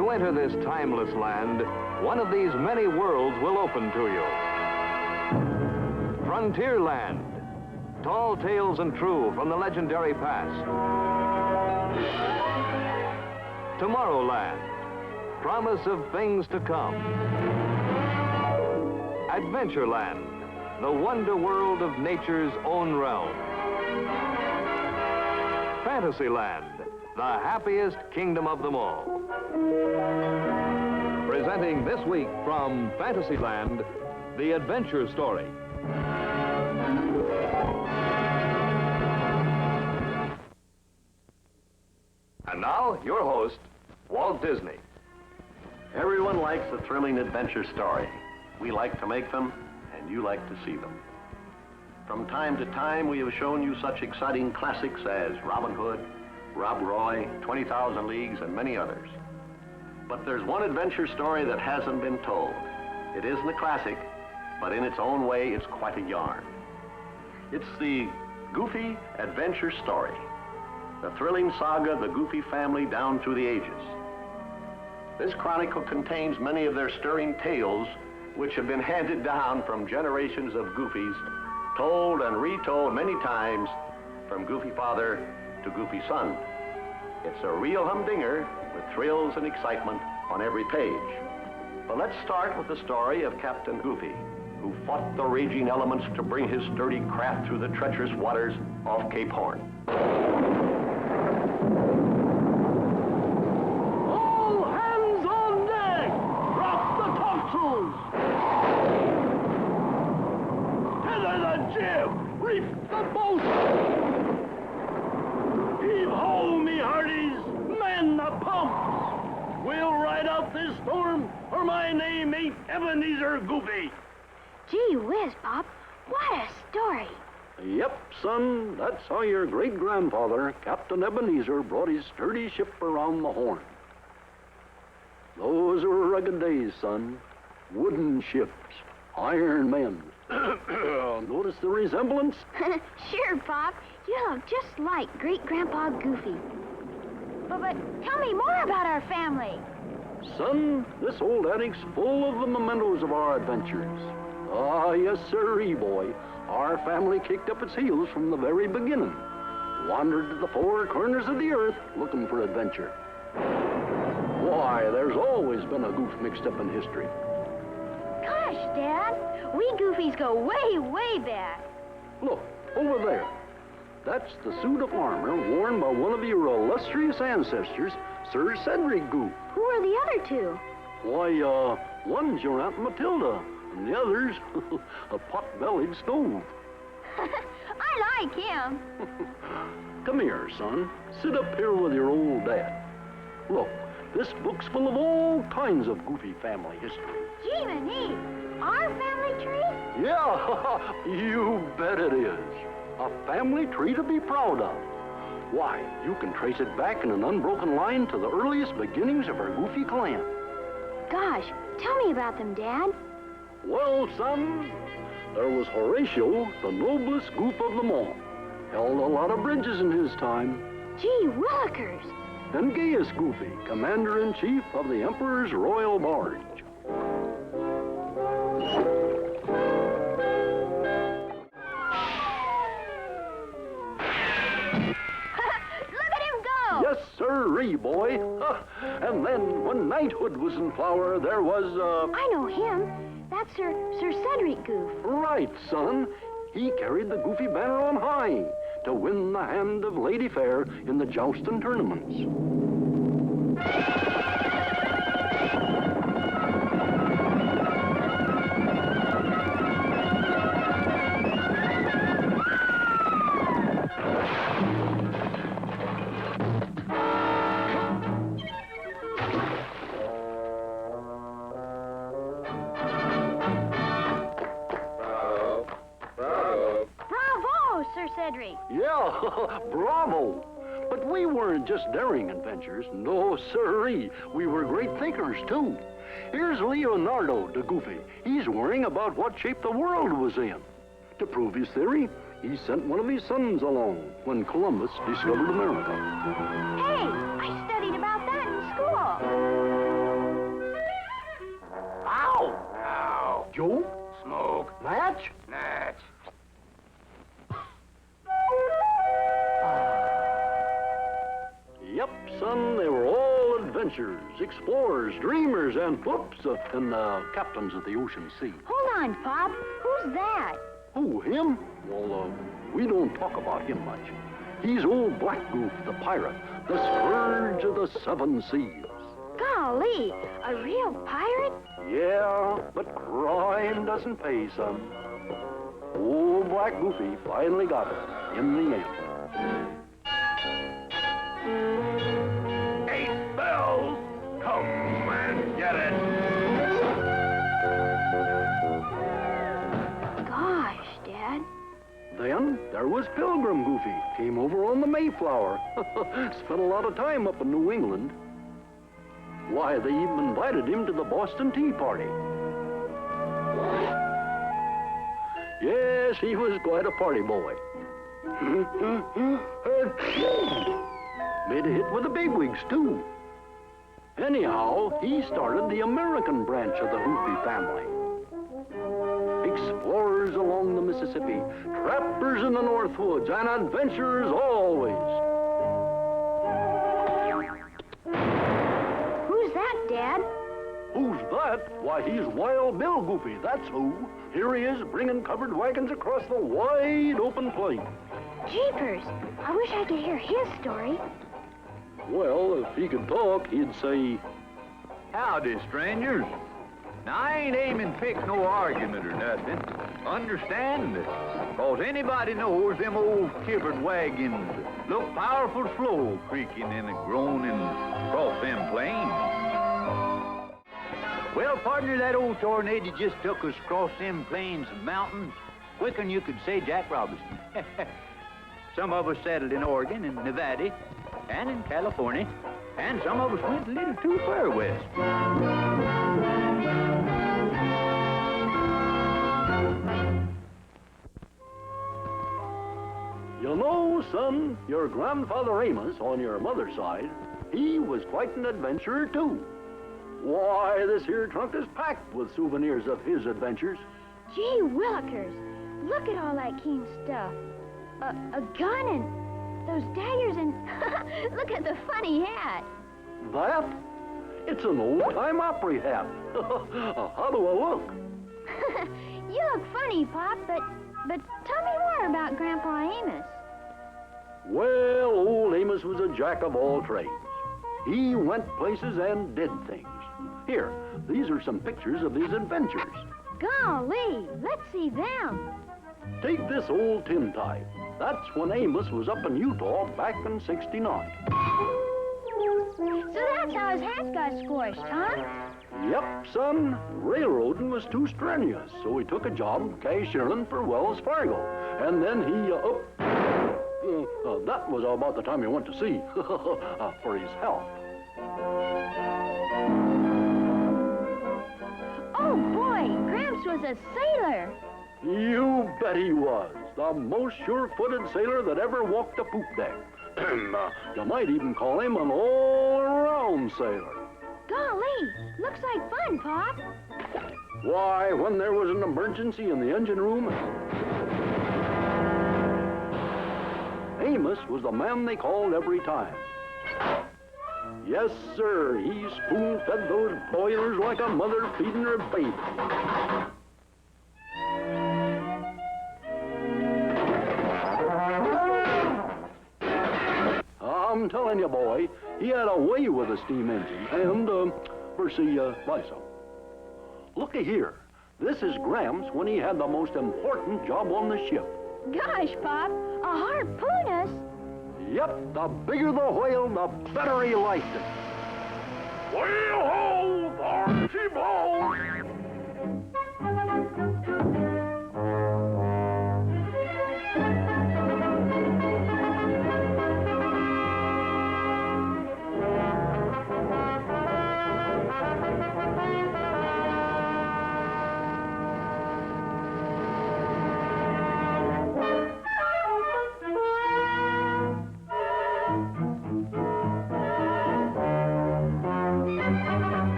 To enter this timeless land, one of these many worlds will open to you. Frontierland, tall tales and true from the legendary past. Tomorrowland, promise of things to come. Adventureland, the wonder world of nature's own realm. Fantasyland, the happiest kingdom of them all. Presenting this week from Fantasyland, the adventure story. And now, your host, Walt Disney. Everyone likes a thrilling adventure story. We like to make them, and you like to see them. From time to time, we have shown you such exciting classics as Robin Hood, Rob Roy, 20,000 Leagues, and many others. But there's one adventure story that hasn't been told. It isn't a classic, but in its own way, it's quite a yarn. It's the Goofy adventure story, the thrilling saga of the Goofy family down through the ages. This chronicle contains many of their stirring tales which have been handed down from generations of Goofies, told and retold many times from Goofy father to Goofy son. It's a real humdinger with thrills and excitement on every page. But let's start with the story of Captain Goofy, who fought the raging elements to bring his sturdy craft through the treacherous waters off Cape Horn. All hands on deck! Drop the topsails! Tether the jib! Reef the boat! Heave-ho, me hearties! Man the pumps! We'll ride out this storm, or my name ain't Ebenezer Goofy. Gee whiz, Pop. What a story. Yep, son, that's how your great-grandfather, Captain Ebenezer, brought his sturdy ship around the Horn. Those were rugged days, son. Wooden ships, iron men. Notice the resemblance? Sure, Pop. You look just like Great-Grandpa Goofy. But tell me more about our family. Son, this old attic's full of the mementos of our adventures. Ah, yes, sirree, boy. Our family kicked up its heels from the very beginning. Wandered to the four corners of the earth looking for adventure. Why, there's always been a goof mixed up in history. Gosh, Dad, we Goofies go way, way back. Look, over there. That's the suit of armor worn by one of your illustrious ancestors, Sir Cedric Goof. Who are the other two? Why, one's your Aunt Matilda, and the other's a pot-bellied stove. I like him. Come here, son. Sit up here with your old dad. Look, this book's full of all kinds of Goofy family history. Gee, Manee, our family tree? Yeah, you bet it is. A family tree to be proud of. Why, you can trace it back in an unbroken line to the earliest beginnings of our Goofy clan. Gosh, tell me about them, Dad. Well, son, there was Horatio, the noblest Goof of them all. Held a lot of bridges in his time. Gee willikers. And Gaius Goofy, Commander-in-Chief of the Emperor's Royal Barge. Yes, sirree, boy. And then, when knighthood was in flower, there was, I know him. That's Sir Cedric Goof. Right, son. He carried the Goofy banner on high to win the hand of Lady Fair in the jousting tournaments. Cedric. Yeah, bravo. But we weren't just daring adventures. No, sirree. We were great thinkers, too. Here's Leonardo da Goofy. He's worrying about what shape the world was in. To prove his theory, he sent one of his sons along when Columbus discovered America. Hey, I studied about that in school. Yep, son, they were all adventurers, explorers, dreamers, and captains of the ocean sea. Hold on, Pop. Who's that? Who, him? Well, we don't talk about him much. He's old Black Goof, the pirate, the scourge of the seven seas. Golly, a real pirate? Yeah, but crime doesn't pay, son. Old Black Goofy finally got it in the end. 8 bells, come and get it. Gosh, Dad. Then there was Pilgrim Goofy, came over on the Mayflower. Spent a lot of time up in New England. Why, they even invited him to the Boston Tea Party. Yes, he was quite a party boy. Made a hit with the bigwigs, too. Anyhow, he started the American branch of the Goofy family. Explorers along the Mississippi, trappers in the North Woods, and adventurers always. Who's that, Dad? Who's that? Why, he's Wild Bill Goofy, that's who. Here he is, bringing covered wagons across the wide open plain. Jeepers, I wish I could hear his story. Well, if he could talk, he'd say, Howdy, strangers. Now, I ain't aiming to pick no argument or nothing. Understand? 'Cause anybody knows them old kibbered wagons look powerful slow creaking and groaning across them plains. Well, partner, that old tornado just took us across them plains and mountains quicker'n you could say Jack Robinson. Some of us settled in Oregon and Nevada and in California, and some of us went a little too far west. You know, son, your grandfather Amos, on your mother's side, he was quite an adventurer, too. Why, this here trunk is packed with souvenirs of his adventures. Gee willikers, look at all that keen stuff. A gun and those daggers and look at the funny hat. That? It's an old-time Opry hat. How do I look? You look funny, Pop, but tell me more about Grandpa Amos. Well, old Amos was a jack of all trades. He went places and did things. Here, these are some pictures of his adventures. Golly, let's see them. Take this old tin type. That's when Amos was up in Utah back in '69. So that's how his hat got squished, huh? Yep, son. Railroading was too strenuous, so he took a job cashiering for Wells Fargo. And then he, that was about the time he went to sea for his health. Oh, boy, Gramps was a sailor. You bet he was. The most sure-footed sailor that ever walked a poop deck. You might even call him an all-around sailor. Golly, looks like fun, Pop. Why, when there was an emergency in the engine room, Amos was the man they called every time. Yes, sir, he spoon-fed those boilers like a mother feeding her baby. I'm telling you, boy, he had a way with a steam engine, and, why so? Looky here. This is Gramps when he had the most important job on the ship. Gosh, Pop, a harpoonist? Yep, the bigger the whale, the better he liked it. Whale ho, Archibald!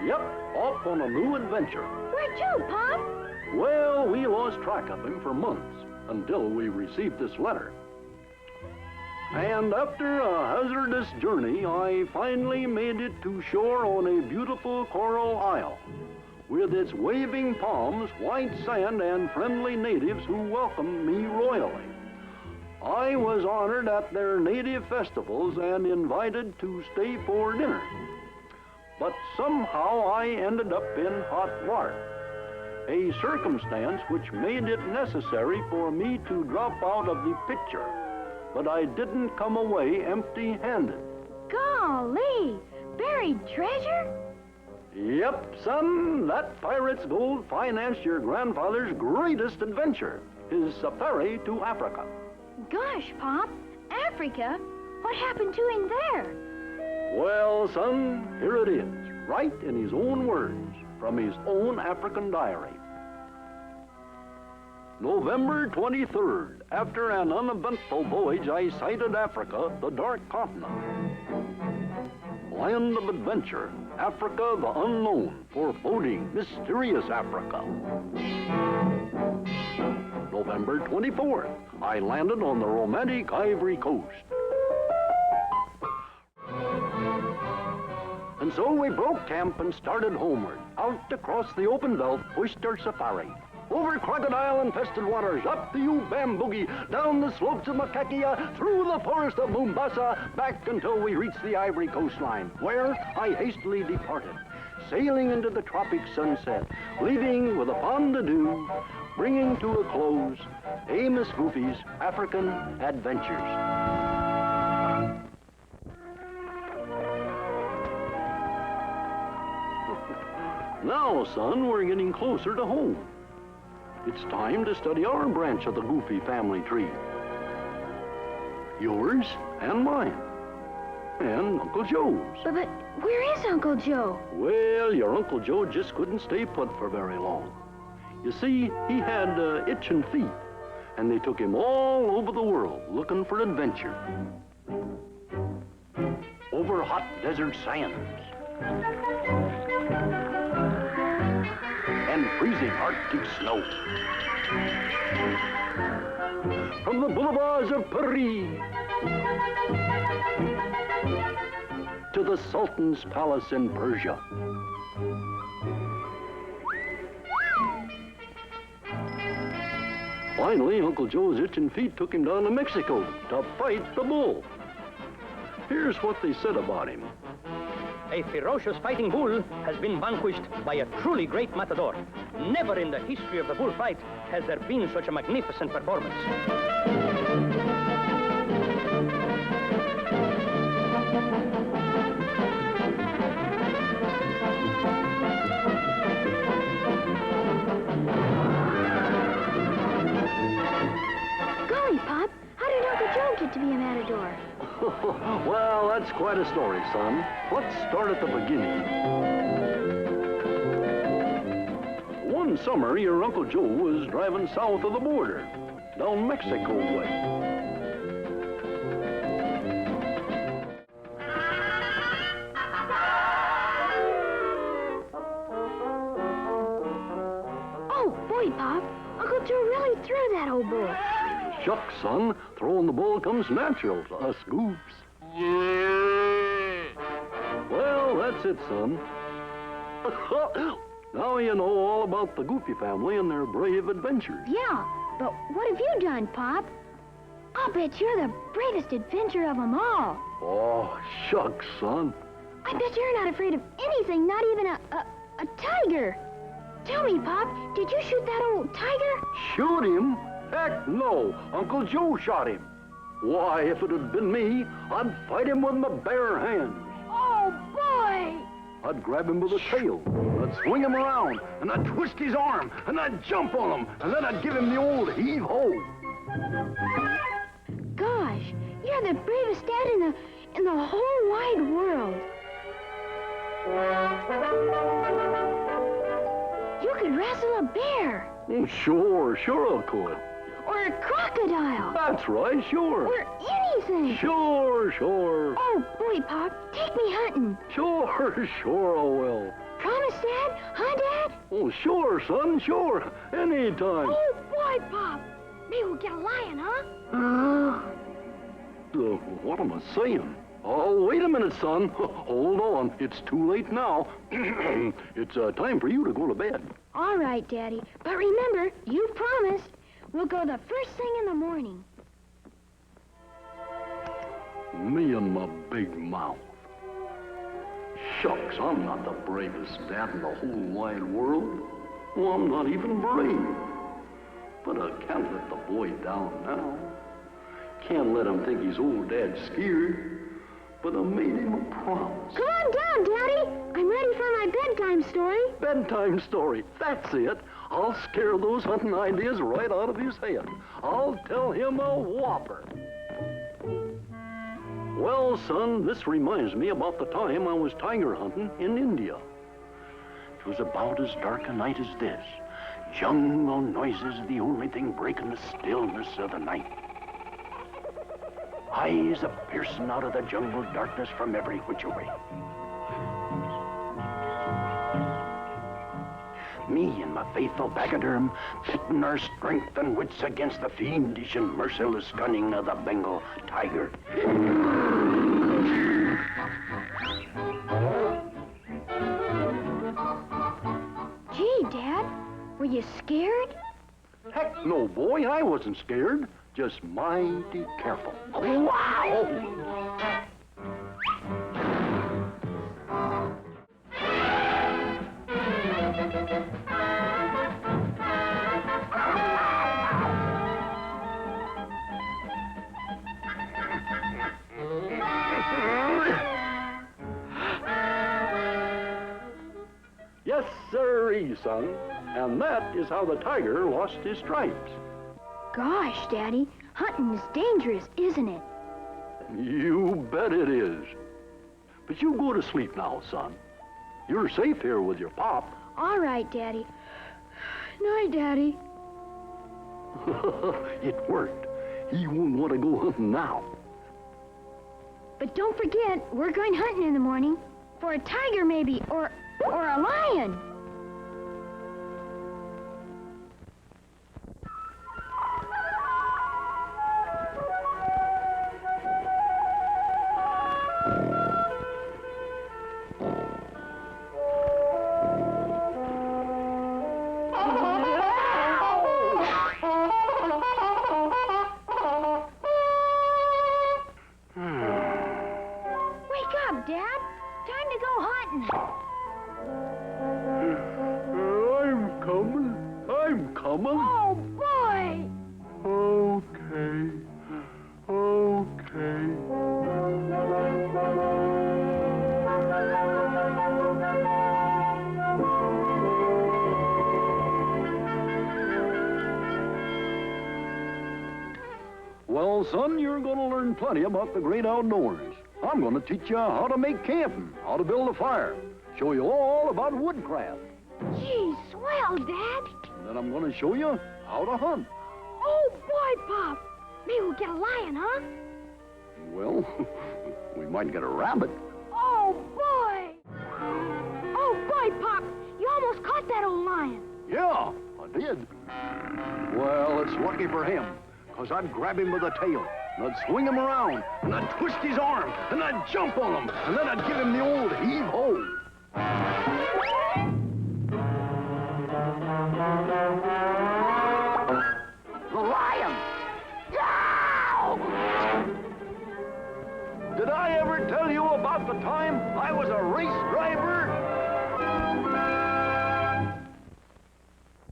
Yep, off on a new adventure. Where to, Pop? Well, we lost track of him for months until we received this letter. And after a hazardous journey, I finally made it to shore on a beautiful coral isle with its waving palms, white sand, and friendly natives who welcomed me royally. I was honored at their native festivals and invited to stay for dinner. But somehow I ended up in hot water, a circumstance which made it necessary for me to drop out of the picture. But I didn't come away empty-handed. Golly, buried treasure? Yep, son, that pirate's gold financed your grandfather's greatest adventure, his safari to Africa. Gosh, Pop, Africa? What happened to him there? Well, son, here it is, right in his own words, from his own African diary. November 23rd, after an uneventful voyage, I sighted Africa, the dark continent. Land of adventure, Africa the unknown, foreboding, mysterious Africa. November 24th, I landed on the romantic Ivory Coast. And so we broke camp and started homeward. Out across the open belt pushed our safari. Over crocodile-infested waters, up the Ubamboogie, down the slopes of Makakia, through the forest of Mombasa, back until we reached the Ivory coastline, where I hastily departed, sailing into the tropic sunset, leaving with a fond adieu, bringing to a close Amos Goofy's African Adventures. Now, son, we're getting closer to home. It's time to study our branch of the Goofy family tree. Yours and mine. And Uncle Joe's. But where is Uncle Joe? Well, your Uncle Joe just couldn't stay put for very long. You see, he had itching feet, and they took him all over the world looking for adventure. Over hot desert sands. And freezing Arctic snow. From the boulevards of Paris to the Sultan's palace in Persia. Finally, Uncle Joe's itching feet took him down to Mexico to fight the bull. Here's what they said about him. A ferocious fighting bull has been vanquished by a truly great matador. Never in the history of the bullfight has there been such a magnificent performance. Golly, Pop, how did Uncle Joe get to be a matador? Well, that's quite a story, son. Let's start at the beginning. One summer, your Uncle Joe was driving south of the border, down Mexico way. Oh, boy, Pop, Uncle Joe really threw that old bull. Shucks, son, throwing the bull comes natural to us goofs. Well, that's it, son. Now you know all about the Goofy family and their brave adventures. Yeah, but what have you done, Pop? I'll bet you're the bravest adventurer of them all. Oh, shucks, son. I bet you're not afraid of anything, not even a tiger. Tell me, Pop, did you shoot that old tiger? Shoot him? Heck no! Uncle Joe shot him. Why, if it had been me, I'd fight him with my bare hands. Oh, boy! I'd grab him by the tail, I'd swing him around, and I'd twist his arm, and I'd jump on him, and then I'd give him the old heave-ho. Gosh, you're the bravest dad in the whole wide world. You could wrestle a bear. Oh, sure I could. Or a crocodile. That's right, sure. Or anything. Sure. Oh, boy, Pop, take me hunting. Sure I will. promise, Dad? Huh, Dad? Oh, sure, son, sure. Anytime. Oh, boy, Pop. Maybe we'll get a lion, huh? What am I saying? Oh, wait a minute, son. Hold on. It's too late now. It's time for you to go to bed. All right, Daddy. But remember, you promised. We'll go the first thing in the morning. Me and my big mouth. Shucks, I'm not the bravest dad in the whole wide world. Well, I'm not even brave. But I can't let the boy down now. Can't let him think his old dad's scared. But I made him a promise. Come on down, Daddy. I'm ready for my bedtime story. Bedtime story. That's it. I'll scare those hunting ideas right out of his head. I'll tell him a whopper. Well, son, this reminds me about the time I was tiger hunting in India. It was about as dark a night as this. Jungle noises the only thing breaking the stillness of the night. Eyes a-piercing out of the jungle darkness from every which way. Me and my faithful pachyderm pitting our strength and wits against the fiendish and merciless cunning of the Bengal tiger. Gee, Dad, were you scared? Heck no, boy, I wasn't scared. Just mighty careful. Wow! Yes, sirree, son. And that is how the tiger lost his stripes. Gosh, Daddy, hunting is dangerous, isn't it? You bet it is. But you go to sleep now, son. You're safe here with your pop. All right, Daddy. Night, Daddy. It worked. He won't want to go hunting now. But don't forget, we're going hunting in the morning. For a tiger, maybe, or a lion. Dad, time to go hunting. I'm coming. Oh, boy! Okay. Well, son, you're going to learn plenty about the great outdoors. I'm going to teach you how to make camping, how to build a fire, show you all about woodcraft. Gee, swell, Dad. And then I'm going to show you how to hunt. Oh, boy, Pop. Maybe we'll get a lion, huh? Well, we might get a rabbit. Oh, boy. Oh, boy, Pop. You almost caught that old lion. Yeah, I did. Well, it's lucky for him, because I'd grab him by the tail, and I'd swing him around, and I'd twist his arm, and I'd jump on him, and then I'd give him the old heave-ho. The lion! Yow! Did I ever tell you about the time I was a race driver?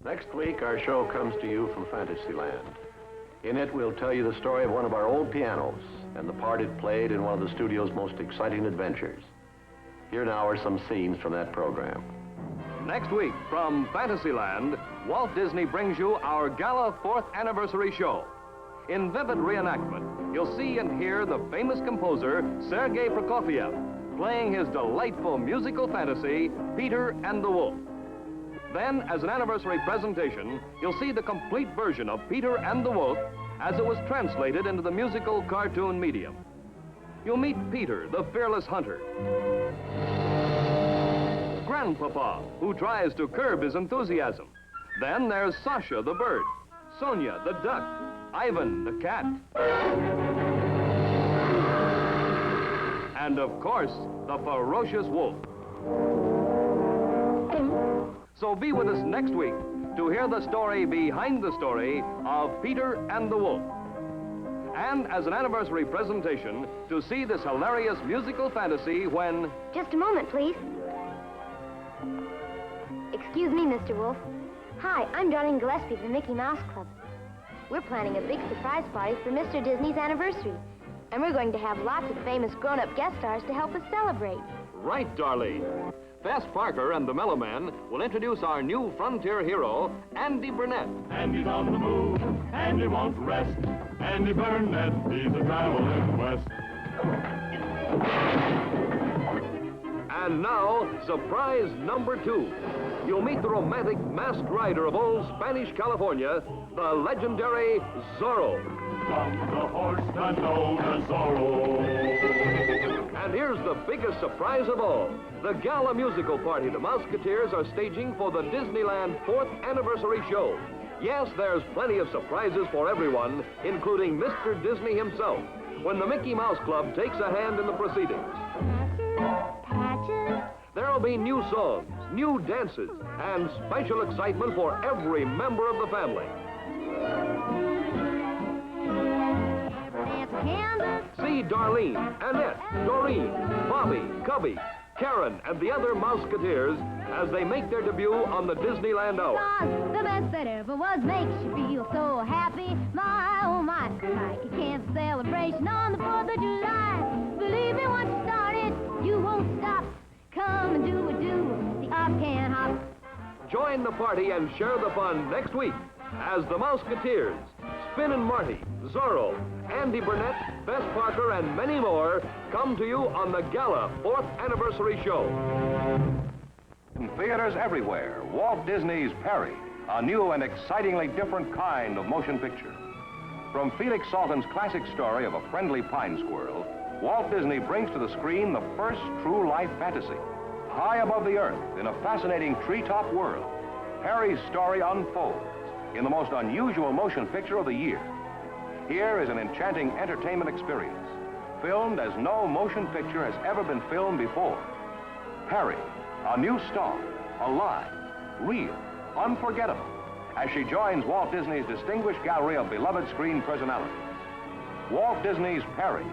Next week, our show comes to you from Fantasyland. In it, we'll tell you the story of one of our old pianos and the part it played in one of the studio's most exciting adventures. Here now are some scenes from that program. Next week, from Fantasyland, Walt Disney brings you our Gala 4th Anniversary Show. In vivid reenactment, you'll see and hear the famous composer, Sergei Prokofiev, playing his delightful musical fantasy, Peter and the Wolf. Then, as an anniversary presentation, you'll see the complete version of Peter and the Wolf as it was translated into the musical cartoon medium. You'll meet Peter, the fearless hunter. Grandpapa, who tries to curb his enthusiasm. Then there's Sasha the bird, Sonia the duck, Ivan the cat. And of course, the ferocious wolf. So be with us next week to hear the story behind the story of Peter and the Wolf. And as an anniversary presentation, to see this hilarious musical fantasy when... Just a moment, please. Excuse me, Mr. Wolf. Hi, I'm Darlene Gillespie from Mickey Mouse Club. We're planning a big surprise party for Mr. Disney's anniversary. And we're going to have lots of famous grown-up guest stars to help us celebrate. Right, Darlene. Bess Parker and the Mellow Men will introduce our new frontier hero, Andy Burnett. Andy's on the move, Andy won't rest. Andy Burnett, he's a traveling west. And now, surprise number 2. You'll meet the romantic masked rider of old Spanish California, the legendary Zorro. From the horse that knows the sorrow. And here's the biggest surprise of all. The gala musical party the Mouseketeers are staging for the Disneyland 4th anniversary show. Yes, there's plenty of surprises for everyone, including Mr. Disney himself, when the Mickey Mouse Club takes a hand in the proceedings. Patches. There'll be new songs, new dances, and special excitement for every member of the family. See Darlene, Annette, Doreen, Bobby, Cubby, Karen, and the other Mouseketeers as they make their debut on the Disneyland Hour. The best that ever was makes you feel so happy. My, oh my, like a camp celebration on the 4th of July. Believe me, once you started, you won't stop. Come and do the up can hop. Join the party and share the fun next week as the Mouseketeers, Spin and Marty, Zorro, Andy Burnett, Bess Parker, and many more come to you on the Gala 4th Anniversary Show. In theaters everywhere, Walt Disney's Perry, a new and excitingly different kind of motion picture. From Felix Salten's classic story of a friendly pine squirrel, Walt Disney brings to the screen the first true life fantasy. High above the earth, in a fascinating treetop world, Perry's story unfolds in the most unusual motion picture of the year. Here is an enchanting entertainment experience, filmed as no motion picture has ever been filmed before. Perry, a new star, alive, real, unforgettable, as she joins Walt Disney's distinguished gallery of beloved screen personalities. Walt Disney's Perry,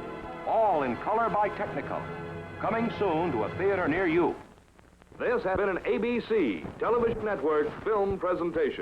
all in color by Technicolor, coming soon to a theater near you. This has been an ABC Television Network film presentation.